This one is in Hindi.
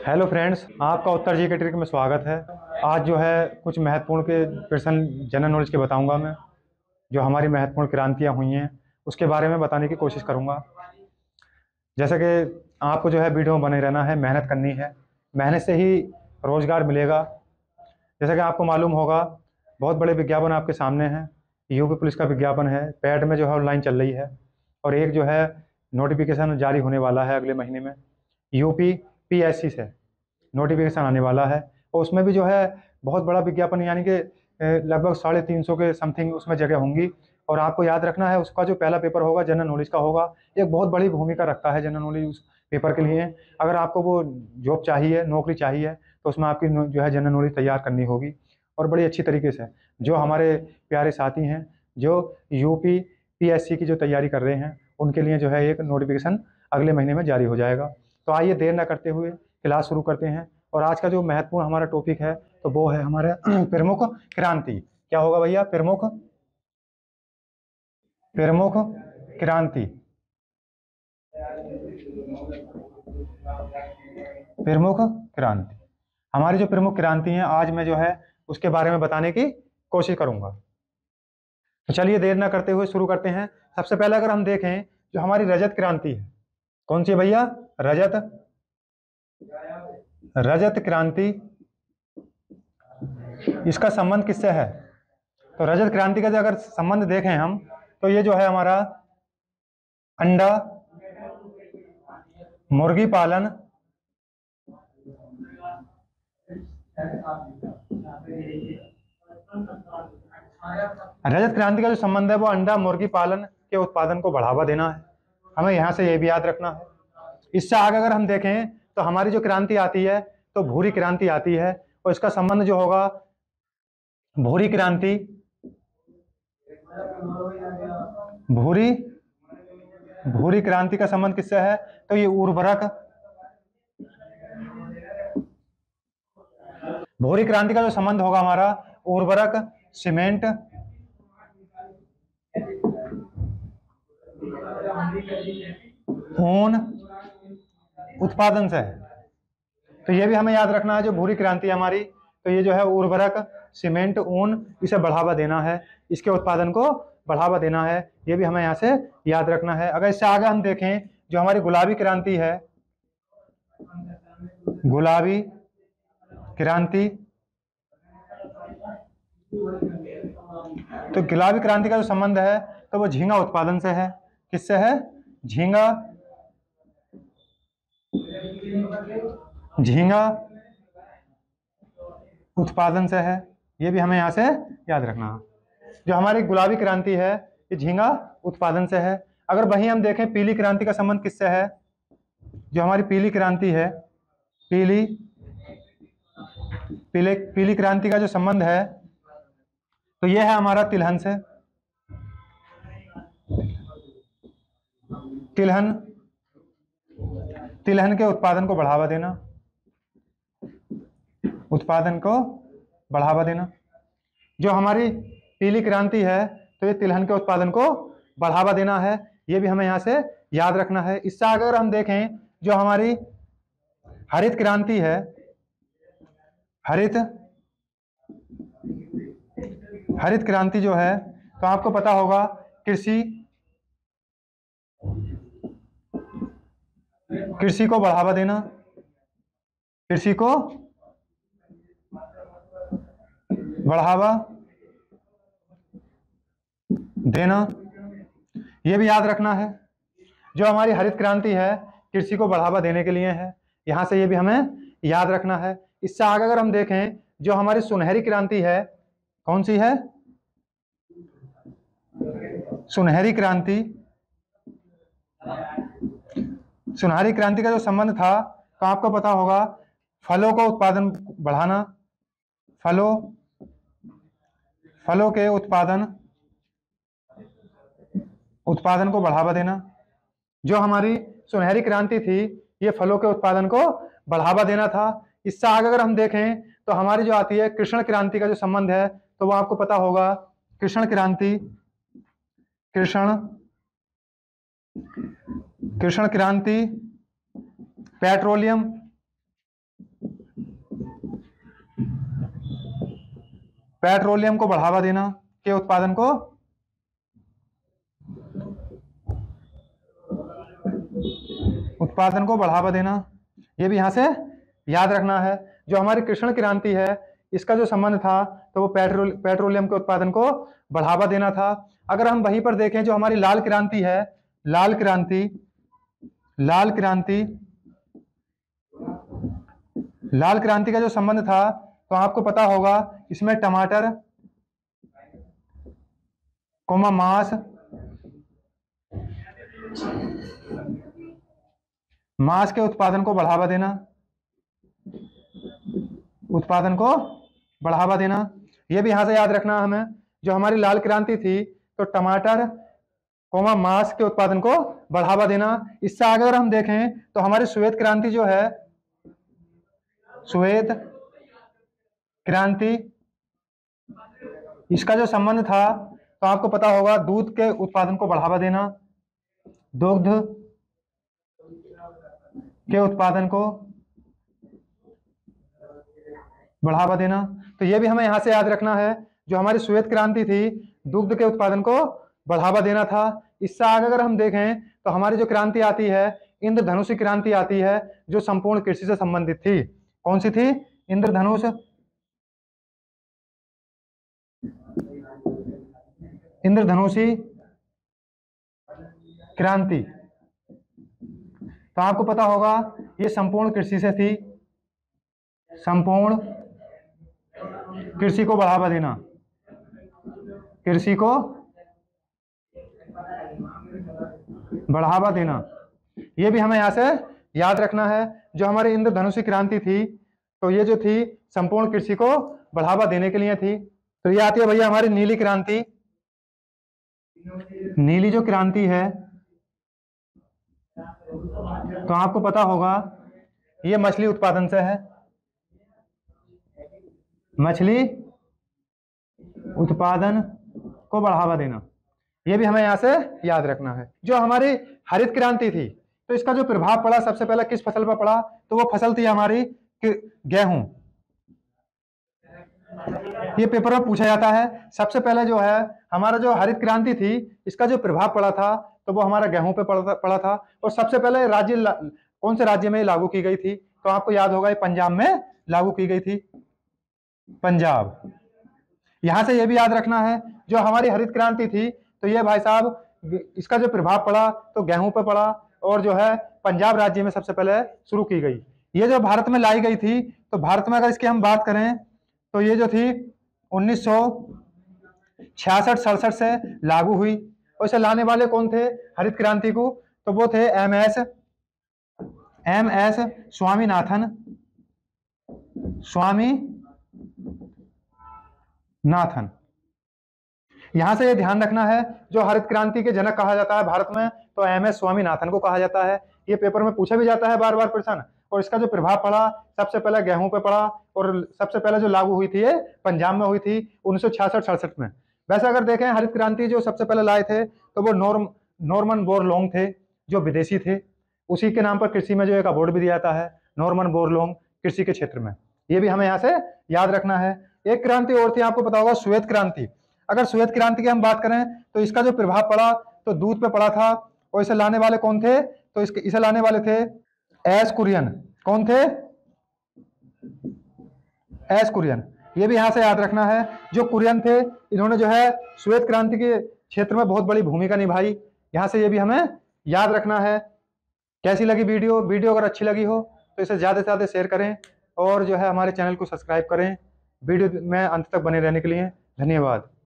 हेलो फ्रेंड्स, आपका उत्तर जी के ट्रिक में स्वागत है। आज जो है कुछ महत्वपूर्ण के प्रश्न जनरल नॉलेज के बताऊंगा मैं। जो हमारी महत्वपूर्ण क्रांतियां हुई हैं उसके बारे में बताने की कोशिश करूंगा। जैसे कि आपको जो है वीडियो में बने रहना है, मेहनत करनी है। मेहनत से ही रोजगार मिलेगा। जैसा कि आपको मालूम होगा, बहुत बड़े विज्ञापन आपके सामने हैं। यूपी पुलिस का विज्ञापन है, पैड में जो है ऑनलाइन चल रही है। और एक जो है नोटिफिकेशन जारी होने वाला है अगले महीने में, यूपी पीएससी से नोटिफिकेशन आने वाला है। और उसमें भी जो है बहुत बड़ा विज्ञापन, यानी कि लगभग 350 के समथिंग उसमें जगह होंगी। और आपको याद रखना है, उसका जो पहला पेपर होगा जनरल नॉलेज का होगा। एक बहुत बड़ी भूमिका रखता है जनरल नॉलेज उस पेपर के लिए। अगर आपको वो जॉब चाहिए, नौकरी चाहिए, तो उसमें आपकी जो है जनरल नॉलेज तैयार करनी होगी और बड़ी अच्छी तरीके से। जो हमारे प्यारे साथी हैं जो यूपी पीएससी की जो तैयारी कर रहे हैं, उनके लिए जो है एक नोटिफिकेशन अगले महीने में जारी हो जाएगा। तो आइए देर न करते हुए क्लास शुरू करते हैं। और आज का जो महत्वपूर्ण हमारा टॉपिक है तो वो है हमारे प्रमुख क्रांति। क्या होगा भैया? प्रमुख प्रमुख क्रांति। प्रमुख क्रांति, हमारी जो प्रमुख क्रांति हैं आज मैं जो है उसके बारे में बताने की कोशिश करूंगा। तो चलिए देर ना करते हुए शुरू करते हैं। सबसे पहले अगर हम देखें, जो हमारी रजत क्रांति है, कौन सी भैया? रजत रजत क्रांति। इसका संबंध किससे है? तो रजत क्रांति का जो अगर संबंध देखें हम, तो ये जो है हमारा अंडा मुर्गी पालन, रजत क्रांति का जो संबंध है वो अंडा मुर्गी पालन के उत्पादन को बढ़ावा देना है। हमें यहाँ से ये भी याद रखना है। इससे आगे अगर हम देखें तो हमारी जो क्रांति आती है तो भूरी क्रांति आती है। और इसका संबंध जो होगा भूरी क्रांति, भूरी भूरी क्रांति का संबंध किससे है? तो ये उर्वरक, भूरी क्रांति का जो संबंध होगा हमारा उर्वरक, सीमेंट, ऊन उत्पादन से है। तो ये भी हमें याद रखना है। जो भूरी क्रांति है हमारी, तो ये जो है उर्वरक, सीमेंट, ऊन, इसे बढ़ावा देना है, इसके उत्पादन को बढ़ावा देना है। ये भी हमें यहाँ से याद रखना है। अगर इससे आगे हम देखें, जो हमारी गुलाबी क्रांति है, गुलाबी क्रांति, तो गुलाबी क्रांति का जो संबंध है तो वो झींगा उत्पादन से है। किससे है? झींगा झींगा उत्पादन से है। ये भी हमें यहाँ से याद रखना है। जो हमारी गुलाबी क्रांति है ये झींगा उत्पादन से है। अगर वहीं हम देखें पीली क्रांति का संबंध किससे है? जो हमारी पीली क्रांति है, पीली पीले पीली क्रांति का जो संबंध है तो ये है हमारा तिलहन से। तिलहन तिलहन के उत्पादन को बढ़ावा देना, उत्पादन को बढ़ावा देना। जो हमारी पीली क्रांति है तो ये तिलहन के उत्पादन को बढ़ावा देना है। ये भी हमें यहाँ से याद रखना है। इससे अगर हम देखें, जो हमारी हरित क्रांति है, हरित हरित क्रांति जो है, तो आपको पता होगा कृषि कृषि को बढ़ावा देना, कृषि को बढ़ावा देना। यह भी याद रखना है। जो हमारी हरित क्रांति है कृषि को बढ़ावा देने के लिए है। यहां से ये भी हमें याद रखना है। इससे आगे अगर हम देखें, जो हमारी सुनहरी क्रांति है, कौन सी है? सुनहरी क्रांति। सुनहरी क्रांति का जो संबंध था तो आपको पता होगा फलों को उत्पादन बढ़ाना, फलों के उत्पादन को बढ़ावा देना। जो हमारी सुनहरी क्रांति थी ये फलों के उत्पादन को बढ़ावा देना था। इससे आगे अगर हम देखें तो हमारी जो आती है कृष्ण क्रांति का जो संबंध है, तो वो आपको पता होगा कृष्ण क्रांति, कृष्ण क्रांति पेट्रोलियम पेट्रोलियम को बढ़ावा देना के उत्पादन को बढ़ावा देना, ये भी यहां से याद रखना है। जो हमारी कृष्ण क्रांति है इसका जो संबंध था तो वो पेट्रोलियम के उत्पादन को बढ़ावा देना था। अगर हम वहीं पर देखें जो हमारी लाल क्रांति है, लाल क्रांति का जो संबंध था तो आपको पता होगा इसमें टमाटर कोमा मांस के उत्पादन को बढ़ावा देना, ये भी यहां से याद रखना हमें। जो हमारी लाल क्रांति थी तो टमाटर कोमा मांस के उत्पादन को बढ़ावा देना। इससे आगे अगर हम देखें तो हमारी श्वेत क्रांति जो है, श्वेत क्रांति, इसका जो संबंध था तो आपको पता होगा दूध के उत्पादन को बढ़ावा देना, दुग्ध के उत्पादन को बढ़ावा देना। तो ये भी हमें यहां से याद रखना है। जो हमारी श्वेत क्रांति थी दुग्ध के उत्पादन को बढ़ावा देना था। इससे आगे अगर हम देखें तो हमारी जो क्रांति आती है इंद्रधनुषी क्रांति आती है जो संपूर्ण कृषि से संबंधित थी। कौन सी थी? इंद्रधनुषी क्रांति। तो आपको पता होगा ये संपूर्ण कृषि से थी, संपूर्ण कृषि को बढ़ावा देना, कृषि को बढ़ावा देना, ये भी हमें यहां से याद रखना है। जो हमारी इंद्रधनुषी क्रांति थी तो ये जो थी संपूर्ण कृषि को बढ़ावा देने के लिए थी। तो ये आती है भैया हमारी नीली क्रांति। नीली जो क्रांति है तो आपको पता होगा ये मछली उत्पादन से है, मछली उत्पादन को बढ़ावा देना, ये भी हमें यहां से याद रखना है। जो हमारी हरित क्रांति थी तो इसका जो प्रभाव पड़ा सबसे पहले किस फसल पर पड़ा? तो वो फसल थी हमारी गेहूं। ये पेपर में पूछा जाता है। सबसे पहले जो है हमारा जो हरित क्रांति थी इसका जो प्रभाव पड़ा था तो वो हमारा गेहूं पे पड़ा था। और सबसे पहले कौन से राज्य में लागू की गई थी? तो आपको याद होगा ये पंजाब में लागू की गई थी, पंजाब। यहां से ये भी याद रखना है जो हमारी हरित क्रांति थी तो ये भाई साहब इसका जो प्रभाव पड़ा तो गेहूं पे पड़ा और जो है पंजाब राज्य में सबसे पहले शुरू की गई। ये जो भारत में लाई गई थी तो भारत में अगर इसकी हम बात करें तो ये जो थी 1966-67 से लागू हुई। और इसे लाने वाले कौन थे हरित क्रांति को? तो वो थे एम एस स्वामीनाथन। यहां से ये ध्यान रखना है जो हरित क्रांति के जनक कहा जाता है भारत में तो एम एस स्वामीनाथन को कहा जाता है। ये पेपर में पूछा भी जाता है बार बार प्रश्न। और इसका जो प्रभाव पड़ा सबसे पहले गेहूं पे पड़ा और सबसे पहले जो लागू हुई थी ये पंजाब में हुई थी 1966-67 में। वैसे अगर देखें हरित क्रांति जो सबसे पहले लाए थे तो वो नॉर्मन बोरलॉन्ग थे जो विदेशी थे। उसी के नाम पर कृषि में जो एक अवार्ड भी दिया जाता है नॉर्मन बोरलॉन्ग कृषि के क्षेत्र में। ये भी हमें यहाँ से याद रखना है। एक क्रांति और थी आपको पता होगा श्वेत क्रांति। अगर श्वेत क्रांति की हम बात करें तो इसका जो प्रभाव पड़ा तो दूध पे पड़ा था। और इसे लाने वाले कौन थे? तो इसे लाने वाले थे एस कुरियन। कौन थे? एस कुरियन। ये भी यहां से याद रखना है। जो कुरियन थे इन्होंने जो है श्वेत क्रांति के क्षेत्र में बहुत बड़ी भूमिका निभाई। यहां से ये भी हमें याद रखना है। कैसी लगी वीडियो अगर अच्छी लगी हो तो इसे ज़्यादा से ज़्यादा शेयर करें और जो है हमारे चैनल को सब्सक्राइब करें। वीडियो में अंत तक बने रहने के लिए धन्यवाद।